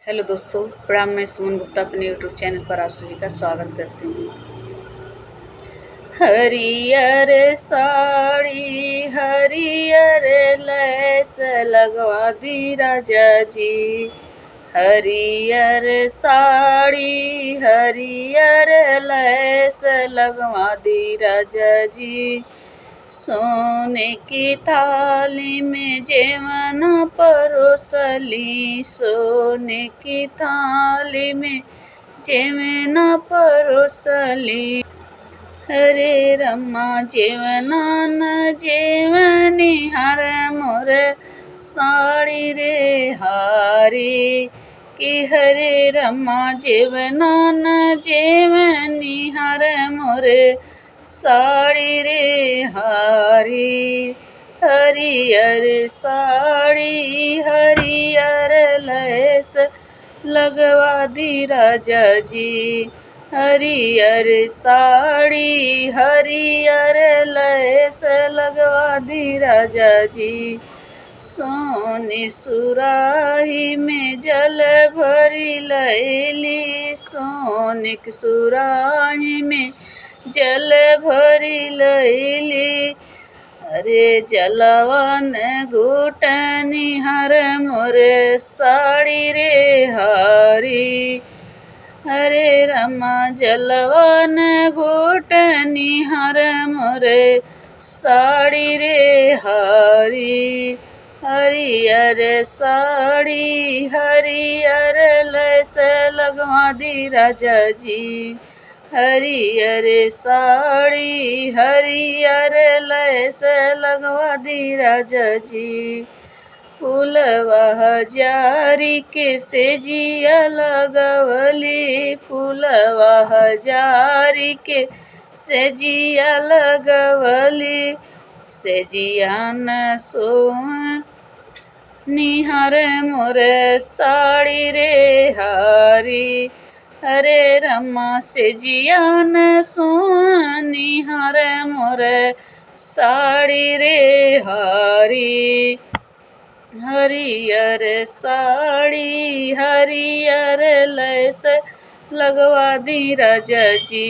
Hello दोस्तों, प्रणाम। मैं सुमन गुप्ता अपने यूट्यूब चैनल पर आप सभी का स्वागत करती हूँ। हरियर साड़ी हरियर लैस लगवा दी राजा जी। हरियर साड़ी हरियर लैस लगवा दी राजा जी। सोने की थाली में जेवन परोसली, सोने की थाली में जेवन परोसली। हरे रमा जेवना न जेवनी हर मोर साड़ी रे हारी कि हरे रमा जेवना न जेवनी हर मोर साड़ी रे हारी। हरियर साड़ी हरियर लैस लगवा दी राजा जी। हरियर साड़ी हरियर लैस लगवा दी राजा जी। सोने सुराही में जल भरी लैली, सोने की सुराही में जल भरी लैली। अरे जलवन घुटनी हर मोर साड़ी रे हारी। हरे रमा जलवन घुटनी हर मोर साड़ी रे हारी। हरियर साड़ी हरियर लैस लगवा दी राजा जी। हरियर साड़ी हरियर लैस लगवा दी राजा जी। फूलवा हजारी के सेजिया लगवली, फूलवा हजारी के सेजिया लगवली। सेजिया न सो निहार मोर साड़ी रे हारी। हरे रमा सेजिया न सोनी हर मोर साड़ी रे हारी। हरियर साड़ी हरियर लैस लगवा दी राजा जी।